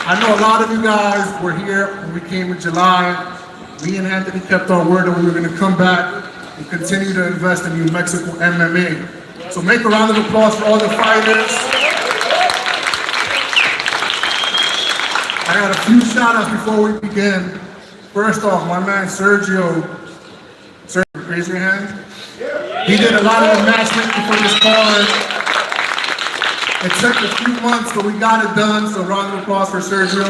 I know a lot of you guys were here when we came in July. Me and Anthony kept our word that we were going to come back and continue to invest in New Mexico MMA. So make a round of applause for all the fighters. I got a few shout outs before we begin. First off, my man Sergio, raise your hand. He did a lot of the matchmaking for this card. It took a few months, but we got it done, so round of applause for Sergio.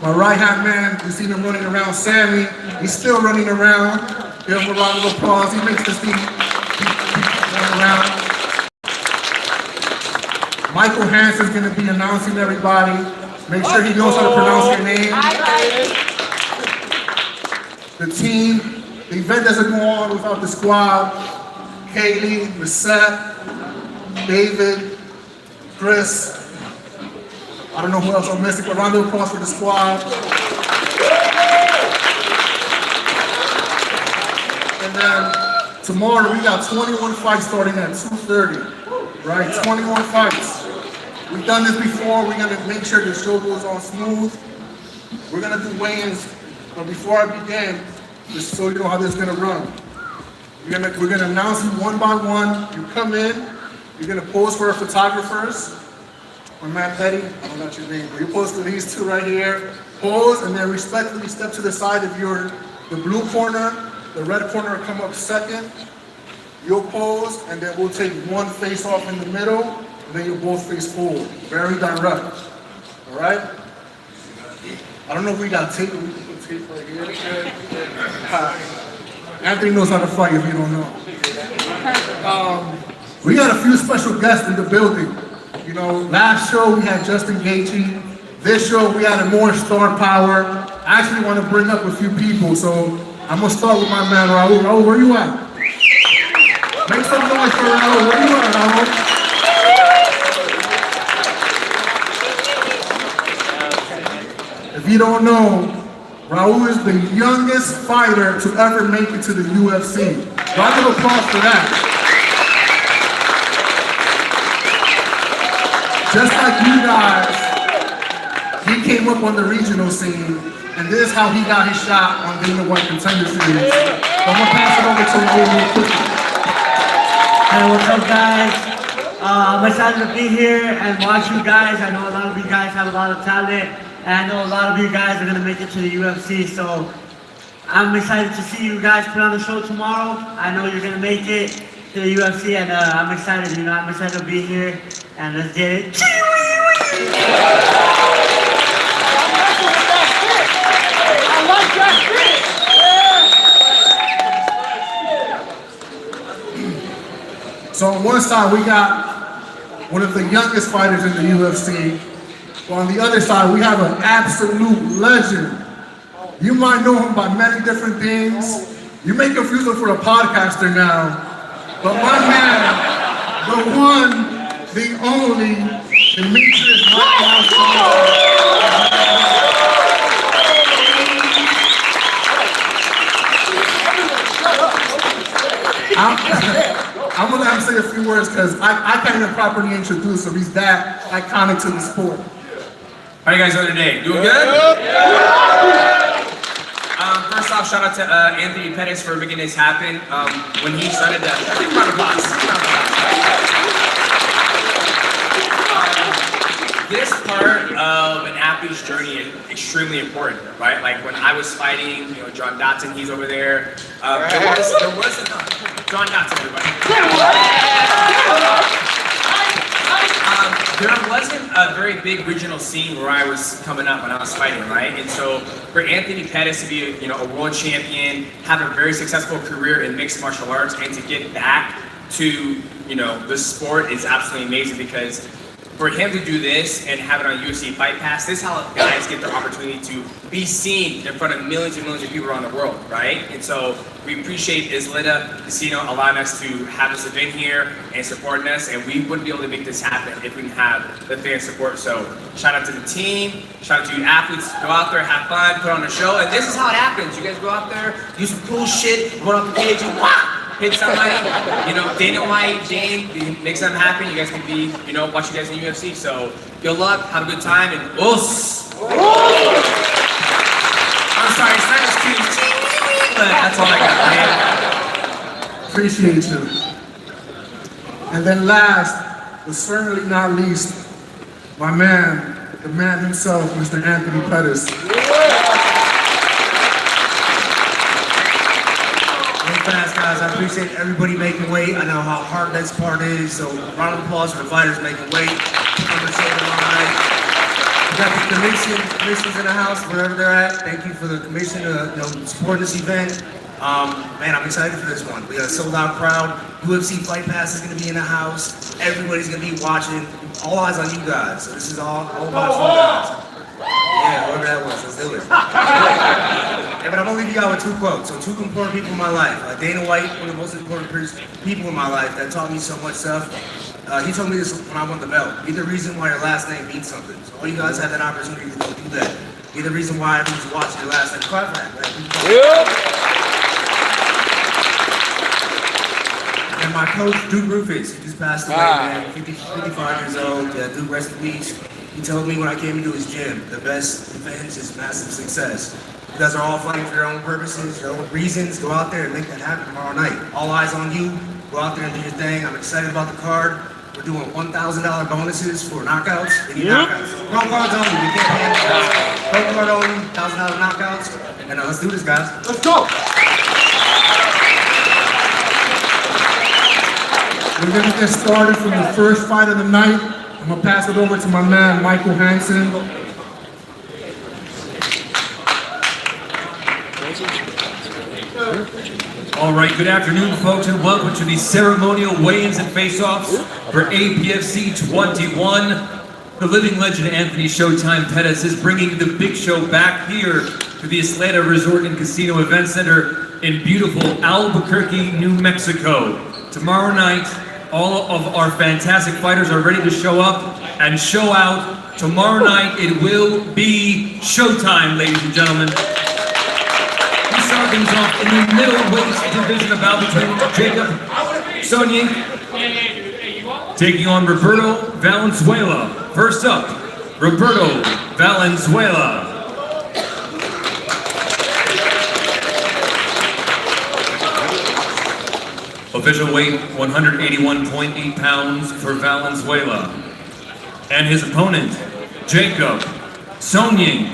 My right-hand man, you seen him running around, Sammy. He's still running around. Give him a round of applause. He makes this team run around. Michael Hansen's gonna be announcing everybody. Make sure he knows how to pronounce your name. The team, the event doesn't go on without the squad. Kaylee, Lisette, David, Chris. I don't know who else I'm missing, but round of applause for the squad. And then tomorrow we got 21 fights starting at 2:30, right? 21 fights. We've done this before. We're gonna make sure the show goes on smooth. We're gonna do weigh-ins, but before I begin, just so you know how this is gonna run. We're gonna announce you one by one. You come in, you're gonna pose for our photographers. My man Petty, I don't know your name, but you pose for these two right here. Pose, and then respectfully step to the side of the blue corner. The red corner will come up second. You'll pose, and then we'll take one face off in the middle, and then you'll both face forward. Very direct. All right? I don't know if we got tape, but we can put tape right here. Anthony knows how to fight if you don't know. We got a few special guests in the building. You know, last show we had Justin Gaethje. This show we had a more star power. I actually want to bring up a few people, so I'm gonna start with my man Raul. Raul, where you at? Make some noise for Raul. Where you at, Raul? If you don't know, Raul is the youngest fighter to ever make it to the UFC. Round of applause for that. Just like you guys, he came up on the regional scene, and this is how he got his shot on Dana White Contender Series. So I'm gonna pass it over to Raul real quickly. Hey, what's up, guys? I'm excited to be here and watch you guys. I know a lot of you guys have a lot of talent, and I know a lot of you guys are gonna make it to the UFC. So I'm excited to see you guys put on the show tomorrow. I know you're gonna make it to the UFC, and I'm excited. You know, I'm excited to be here. And let's get it. So on one side we got one of the youngest fighters in the UFC. But on the other side we have an absolute legend. You might know him by many different things. You may confuse him for a podcaster now. But my man, the one, the only, Demetrius I'm gonna have to say a few words because I can't even properly introduce him. He's that iconic to the sport. How you guys doing today? Doing good? Yeah. First off, shout out to Anthony Pettis for making this happen. When he started that, round of applause. This part of an athlete's journey is extremely important, right? Like when I was fighting, you know, John Dotson, he's over there. There was John Dotson, everybody. There wasn't a very big regional scene where I was coming up when I was fighting, right? And so for Anthony Pettis to be, a world champion, have a very successful career in mixed martial arts, and to get back to, the sport is absolutely amazing because for him to do this and have it on UFC Fight Pass, this is how guys get the opportunity to be seen in front of millions and millions of people around the world, right? And so we appreciate Isleta Casino allowing us to have this event here and supporting us, and we wouldn't be able to make this happen if we didn't have the fan support. So shout out to the team, shout out to you athletes, go out there, have fun, put on a show, and this is how it happens. You guys go out there, do some cool shit, run off the page, and hit somebody. You know, Dana White, Dane, make something happen. You guys can be, you know, watch you guys in the UFC. So good luck, have a good time, and us. I'm sorry, it's not as cute, but that's all I got, man. Appreciate you. And then last, but certainly not least, my man, the man himself, Mr. Anthony Pettis. Real fast, guys. I appreciate everybody making weight. I know how hard this part is, so round of applause for the fighters making weight. We got the commission's in the house, wherever they're at. Thank you for the commission to support this event. Man, I'm excited for this one. We got a sold-out crowd. UFC Fight Pass is going to be in the house. Everybody's going to be watching. All eyes on you guys. So this is all about you guys. Yeah, whoever that was, let's do it. Yeah, but I'm going to leave you guys with two quotes. So two important people in my life. Dana White, one of the most important people in my life that taught me so much stuff. He told me this when I won the belt. Be the reason why your last name means something. So all you guys have that opportunity to go do that. Be the reason why everyone's watching your last name. Clap for that, man. And my coach, Duke Rufus, he just passed away, man. 55 years old. Duke, rest in peace. He told me when I came into his gym, the best defense is massive success. You guys are all fighting for your own purposes, your own reasons. Go out there and make that happen tomorrow night. All eyes on you. Go out there and do your thing. I'm excited about the card. We're doing $1,000 bonuses for knockouts. We need knockouts. Pro cards only. We can't handle that. Pro card only, $1,000 knockouts. And let's do this, guys. Let's go. We're gonna get started from the first fight of the night. I'm gonna pass it over to my man, Michael Hansen. All right, good afternoon, folks, and welcome to the ceremonial weigh-ins and face-offs for APFC 21. The living legend Anthony Showtime Pettis is bringing the big show back here to the Isleta Resort and Casino Event Center in beautiful Albuquerque, New Mexico. Tomorrow night, all of our fantastic fighters are ready to show up and show out. Tomorrow night, it will be showtime, ladies and gentlemen. We start things off in the middleweight division about between Jacob Sonny taking on Roberto Valenzuela. First up, Roberto Valenzuela. Official weight 181.8 pounds for Valenzuela. And his opponent, Jacob Sonny.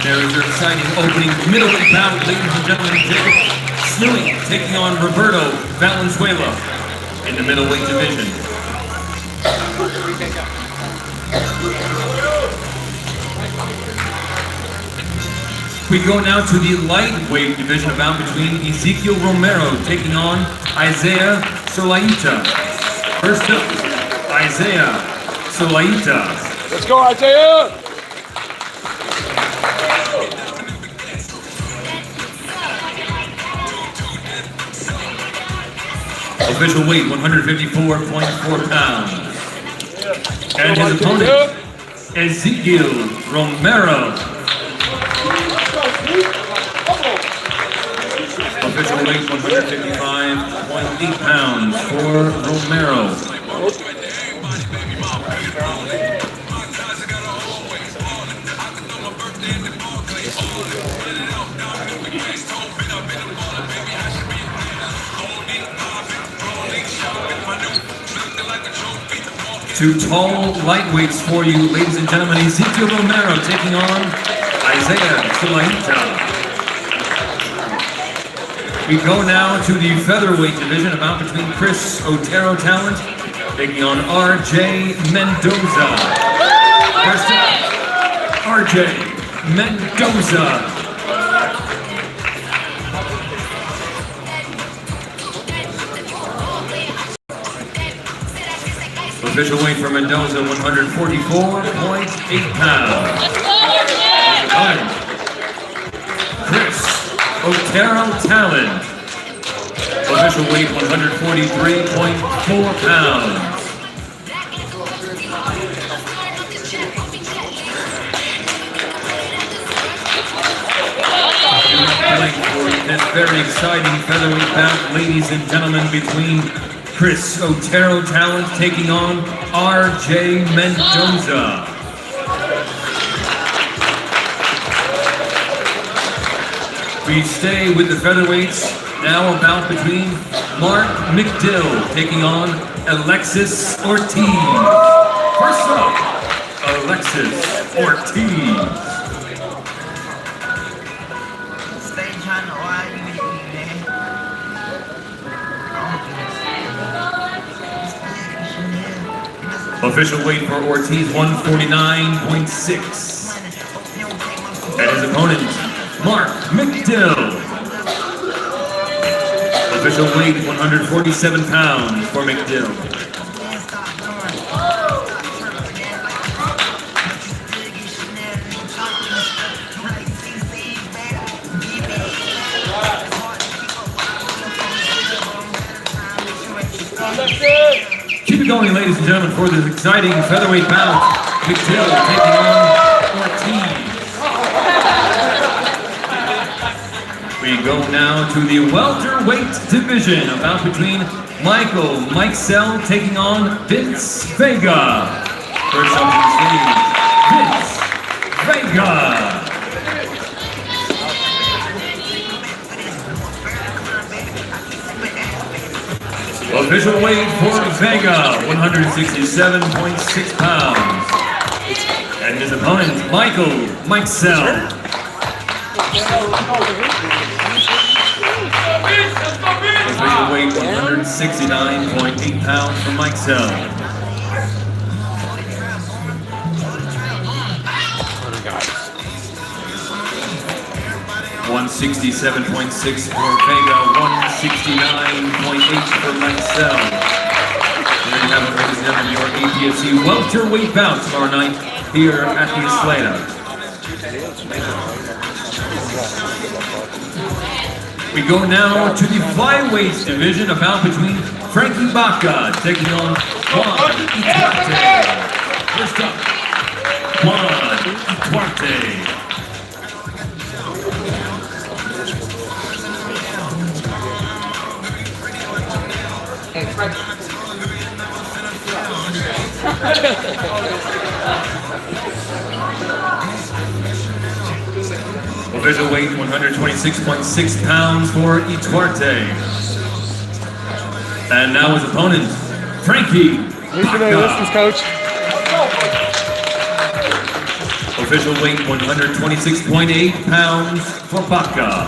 There is your exciting opening middleweight bout, ladies and gentlemen. Jacob Sonny taking on Roberto Valenzuela in the middleweight division. We go now to the lightweight division bout between Ezekiel Romero taking on Isaiah Solaita. First up, Isaiah Solaita. Let's go, Isaiah! Official weight 154.4 pounds. And his opponent, Ezekiel Romero. Official weight 155.8 pounds for Romero. Two tall lightweights for you, ladies and gentlemen. Ezekiel Romero taking on Isaiah Solaita. We go now to the featherweight division, about between Chris Otero Talent taking on RJ Mendoza. First up, RJ Mendoza. Official weight for Mendoza, 144.8 pounds. opponent, Chris Otero Talent. Official weight 143.4 pounds. This very exciting featherweight bout, ladies and gentlemen, between Chris Otero Talent taking on RJ Mendoza. We stay with the featherweights. Now a bout between Mark McDill taking on Alexis Ortiz. First up, Alexis Ortiz. Official weight for Ortiz, 149.6. And his opponent, Mark McDill. Official weight, 147 pounds for McDill. Keep it going, ladies and gentlemen, for this exciting featherweight bout. McDill taking on Ortiz. We go now to the welterweight division, a bout between Michael Mikesell taking on Vince Vega. First up to the stage, Vince Vega. Official weight for Vega, 167.6 pounds. And his opponent, Michael Mikesell. Official weight, 169.8 pounds for Mikesell. $167.6 for Vega, 169.8 for Mikesell. There you have it, ladies and gentlemen, your APFC welterweight bout tomorrow night here at the Atlanta. We go now to the flyweight division, a bout between Frankie Baca taking on Juan Ituarte. First up, Juan Ituarte. Official weight, 126.6 pounds for Ituarte. And now his opponent, Frankie Baca. Coach. Official weight, 126.8 pounds for Baca.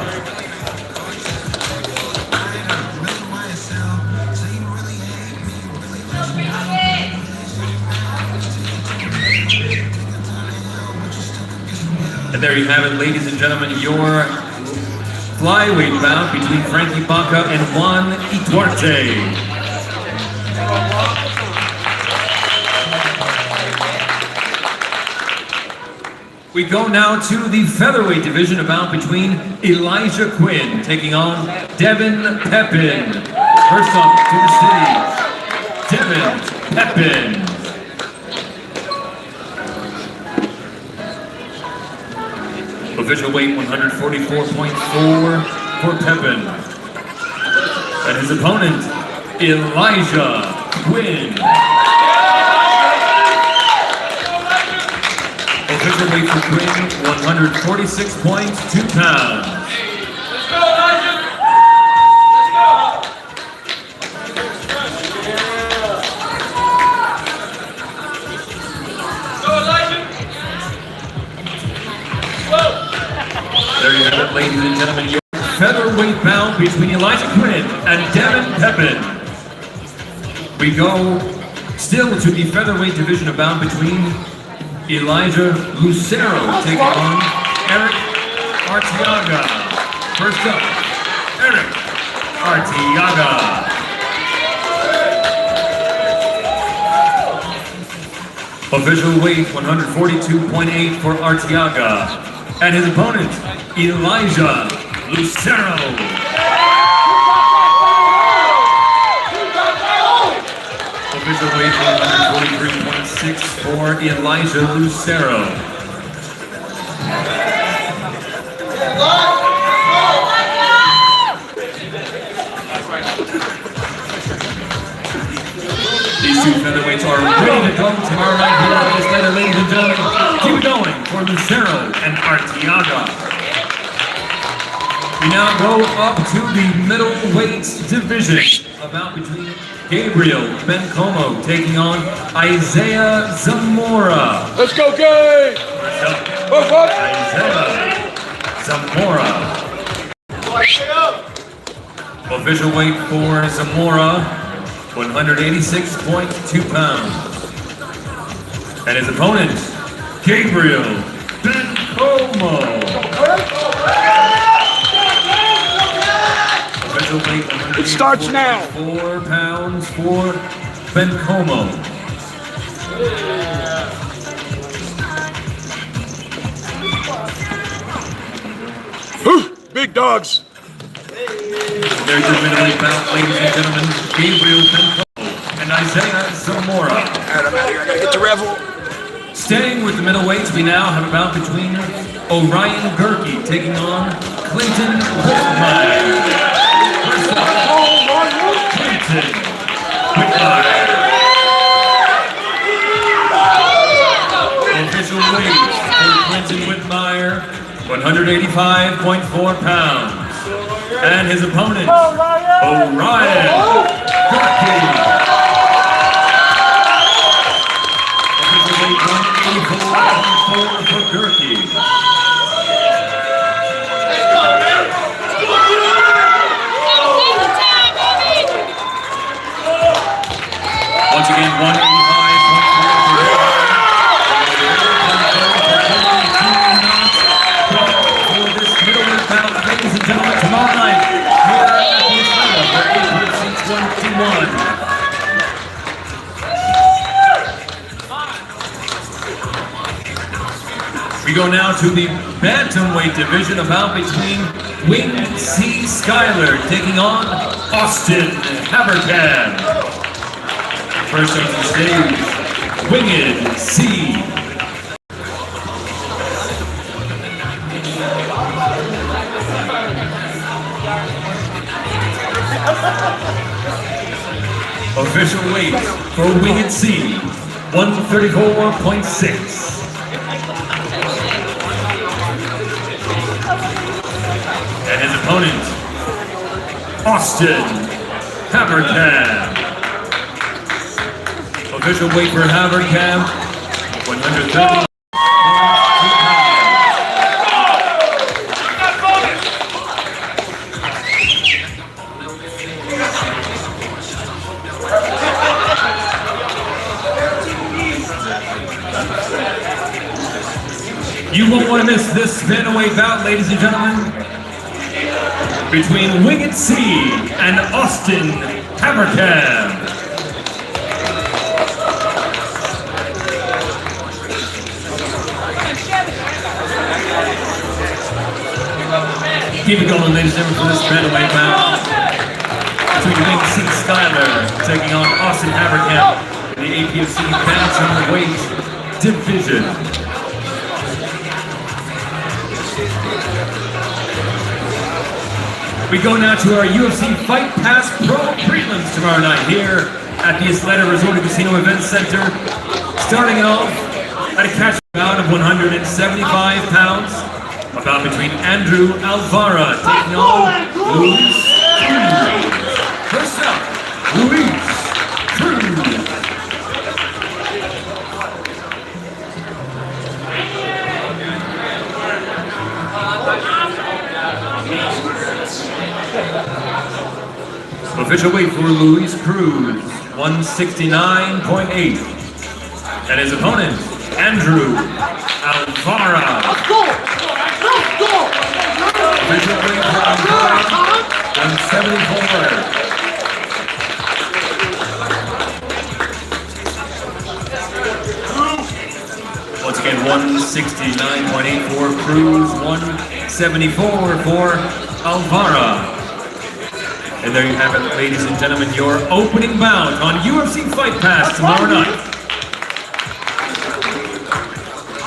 And there you have it, ladies and gentlemen, your flyweight bout between Frankie Baca and Juan Ituarte. We go now to the featherweight division, a bout between Elijah Quinn taking on Devin Pepin. First up to the stage, Devin Pepin. Official weight, 144.4 for Pepin. And his opponent, Elijah Quinn. Official weight for Quinn, 146.2 pounds. Let's go, Elijah! There you have it, ladies and gentlemen, your featherweight bout between Elijah Quinn and Devin Pepin. We go still to the featherweight division, a bout between Elijah Lucero taking on Eric Arteaga. First up, Eric Arteaga. Official weight, 142.8 for Arteaga. And his opponent, Elijah Lucero. Official weight 143.6 for Elijah Lucero. These two featherweights are ready to go tomorrow night here at this later, ladies and gentlemen. Keep it going for Lucero and Arteaga. We now go up to the middleweight division, about between Gabriel Bencomo taking on Isaiah Zamora. Let's go, Gabe! Isaiah Zamora. Official weight for Zamora, 186.2 pounds. And his opponent, Gabriel Bencomo. Official weight, It starts now. 4 pounds for Bencomo. Big dogs. There's your middleweight bout, ladies and gentlemen. Gabriel Bencomo and Isaiah Zamora. Alright, I'm out of here. I gotta get to Revel. Staying with the middleweights, we now have a bout between Orion Gerke taking on Clinton Whitmire. First up, Clinton Whitmire. Official weight for Clinton Whitmire, 185.4 pounds. And his opponent, Orion Gerke. Official weight 184.4 for Gerke. Once again, 185.4 for this middleweight bout, ladies and gentlemen, tomorrow night here at the Arena for APFC 21. We go now to the bantamweight division, about between Winged C. Schuyler taking on Austin Havercam. First up to the stage, Winged C. Official weight for Winged C, 134.6. And his opponent, Austin Havercam. Official weight for Havercam, 130. You won't want to miss this bantamweight bout, ladies and gentlemen, between Winged C and Austin Havercam. Keep it going, ladies and gentlemen, for this bantamweight bout between Winged C. Schuyler taking on Austin Havercam in the APFC bantamweight division. We go now to our UFC Fight Pass Pro prelims tomorrow night here at the Isleta Resort and Casino Event Center. Starting it off at a catch bout of 175 pounds, a bout between Andrew Alvara taking on Luis Cruz. First up, Luis Cruz. Official weight for Luis Cruz, 169.8. And his opponent, Andrew Alvara. Official weight for Alvara, 174. Once again, 169.8 for Cruz, 174 for Alvara. And there you have it, ladies and gentlemen, your opening bout on UFC Fight Pass tomorrow night.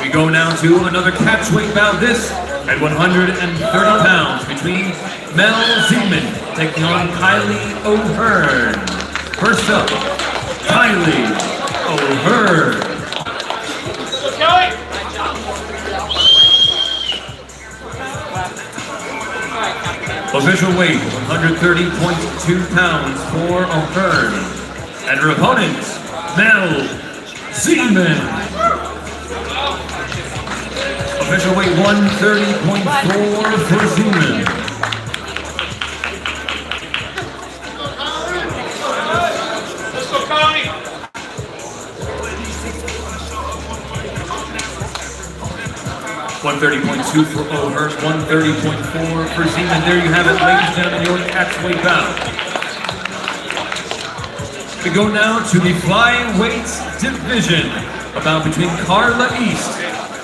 We go now to another catchweight bout, this at 130 pounds between Mel Zeman taking on Kylie O'Hearn. First up, Kylie O'Hearn. Official weight, 130.2 pounds for O'Hearn. And her opponent, Mel Zeman. Official weight, 130.4 for Zeman. Let's go, Connie. 130.2 for O'Hearn, 130.4 for Zeman. There you have it, ladies and gentlemen, your catchweight bout. We go now to the flyweight division, a bout between Carla East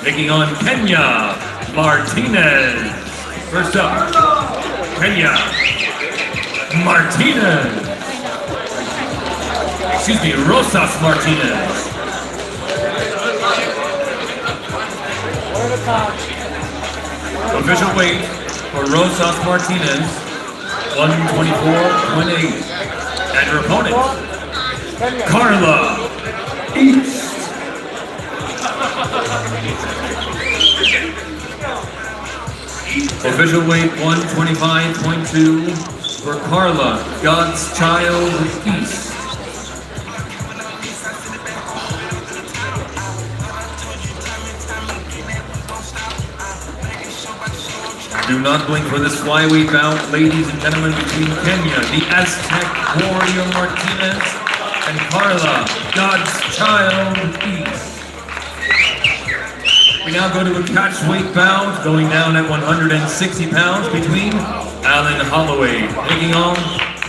taking on Kenya Martinez. First up, Kenya Martinez. Excuse me, Rosas Martinez. Official weight for Rosas Martinez, 124.8. And her opponent, Carla East. Official weight, 125.2 for Carla, God's Child East. Do not blink for this flyweight bout, ladies and gentlemen, between Kenya, the Aztec Warrior Martinez, and Carla, God's Child East. We now go to a catchweight bout, going down at 160 pounds between Alan Holloway taking on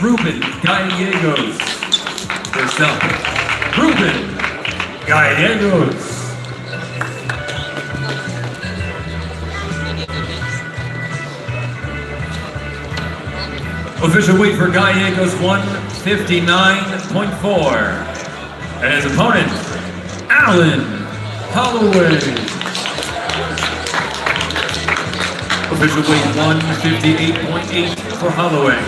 Ruben Gallegos. First up, Ruben Gallegos. Official weight for Gallegos, 159.4. And his opponent, Alan Holloway. Official weight, 158.8 for Holloway.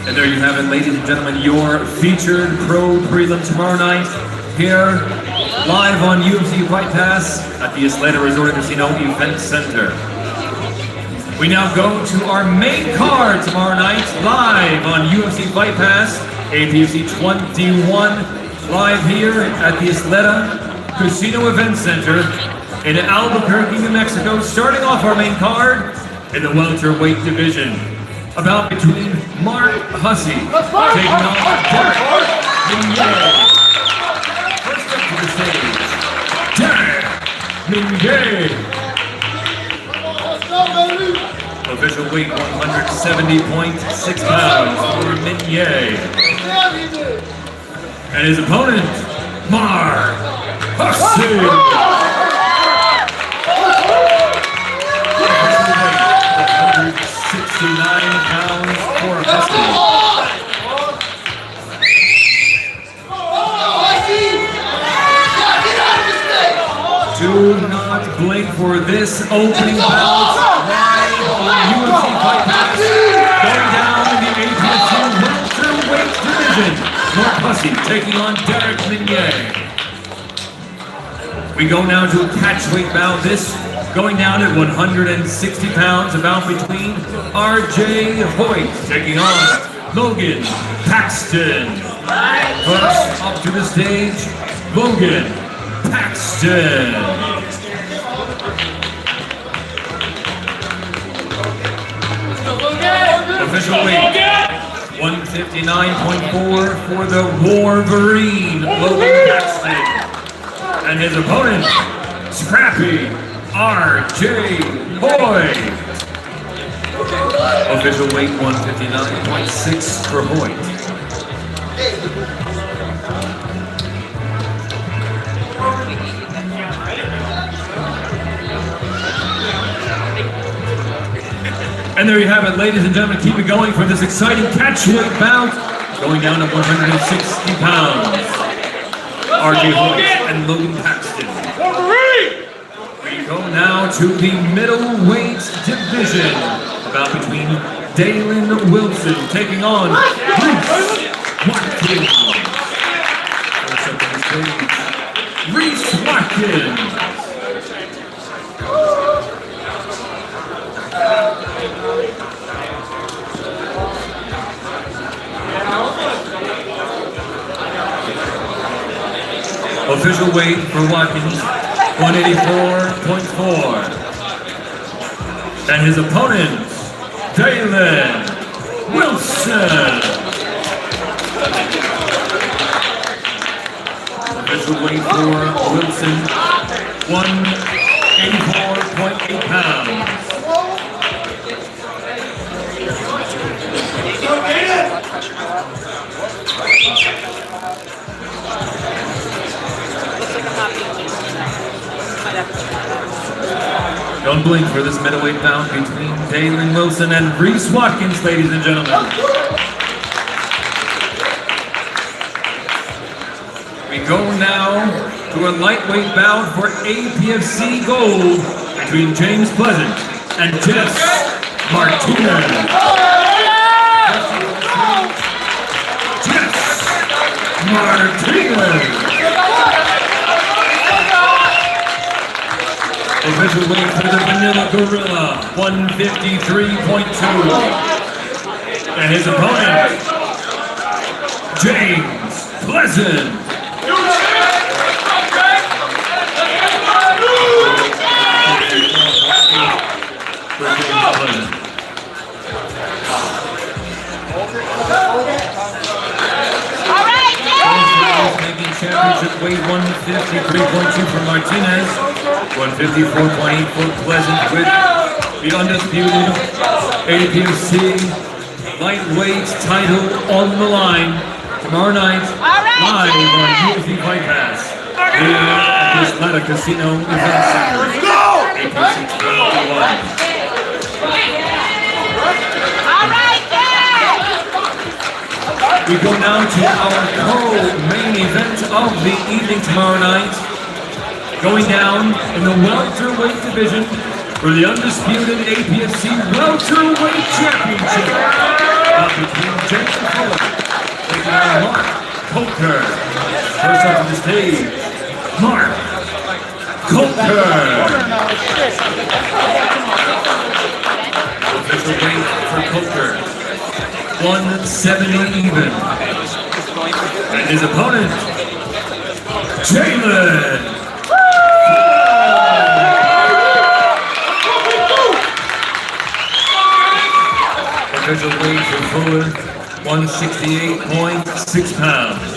And there you have it, ladies and gentlemen, your featured pro prelim tomorrow night, here live on UFC Fight Pass at the Isleta Resort and Casino Event Center. We now go to our main card tomorrow night, live on UFC Fight Pass, APFC 21, live here at the Isleta Casino Event Center in Albuquerque, New Mexico, starting off our main card in the welterweight division. About between Mark Hussey taking on Derek Minier. First up to the stage, Derek Minier. Official weight, 170.6 pounds for Minier. And his opponent, Mark Hussey. 169 pounds for Hussey. Do not blink for this opening bout live on UFC Fight Pass. Going down in the APFC welterweight division, Mark Hussey taking on Derek Minier. We go now to a catchweight bout. This going down at 160 pounds, about between R.J. Hoyt taking on Logan Paxton. First up to the stage, Logan Paxton. Official weight, 159.4 for the Wolverine, Logan Paxton. And his opponent, Scrappy R.J. Hoyt. Official weight 159.6 for Hoyt. And there you have it, ladies and gentlemen. Keep it going for this exciting catchweight bout. Going down to 160 pounds. RJ Hoyt and Logan Paxton. We go now to the middleweight division. About between Dalen Wilson taking on Reese Watkins. First up on the stage, Reese Watkins. Official weight for Watkins, 184.4. And his opponent, Dalen Wilson. Official weight for Wilson, 184.8 pounds. Don't blink for this middleweight bout between Dalen Wilson and Reese Watkins, ladies and gentlemen. We go now to a lightweight bout for APFC Gold between James Pleasant and Jess Martinez. Jess Martinez. Official weight for the Vanilla Gorilla, 153.2. And his opponent, James Pleasant. Making championship weight 153.2 for Martinez, 154.8 for Pleasant with the undisputed APFC lightweight title on the line tomorrow night live on UFC Fight Pass here at the Atlanta Casino Event Center. APFC 21. We go now to our co-main event of the evening tomorrow night. Going down in the welterweight division for the undisputed APFC welterweight championship. Between James Fuller taking on Mark Coker. First up on the stage, Mark Coker. Official weight for Coker, 170 even. And his opponent, Jalen. Official weight for Fuller, 168.6 pounds.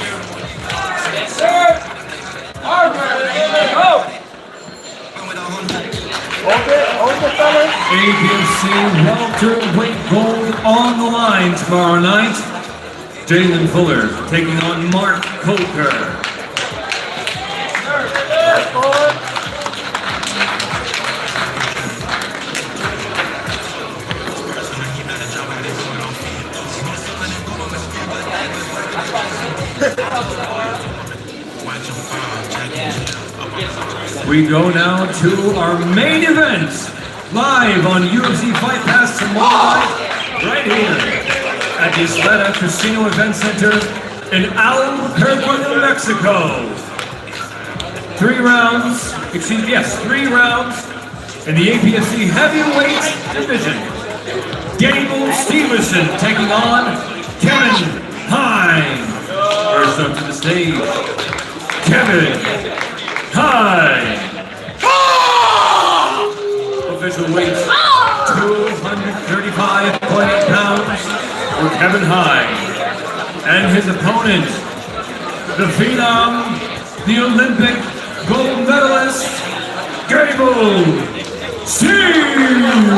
APFC welterweight gold on the line tomorrow night. Jalen Fuller taking on Mark Coker. We go now to our main event, live on UFC Fight Pass tomorrow night, right here at the Atlanta Casino Event Center in Albuquerque, New Mexico. 3 rounds in the APFC heavyweight division. Gable Stevenson taking on Kevin Hine. First up to the stage, Kevin Hine. Official weight 235.8 pounds for Kevin Hine. And his opponent, the Phenom, the Olympic gold medalist, Gable Stevenson.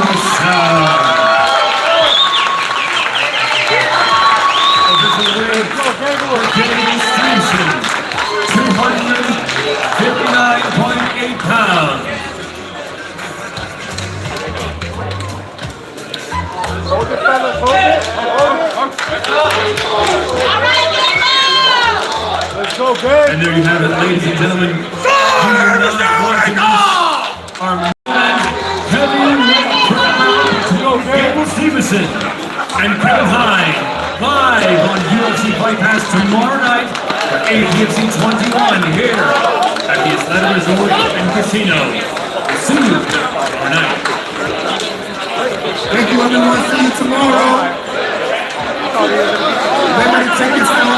And there you have it, ladies and gentlemen. Our man, heavyweight crown, Gable Stevenson and Kevin Hine, live on UFC Fight Pass tomorrow night for APFC 21 here at the Atlanta Resort and Casino. We'll see you tomorrow night. Thank you, everyone. See you tomorrow. Remember to take it down.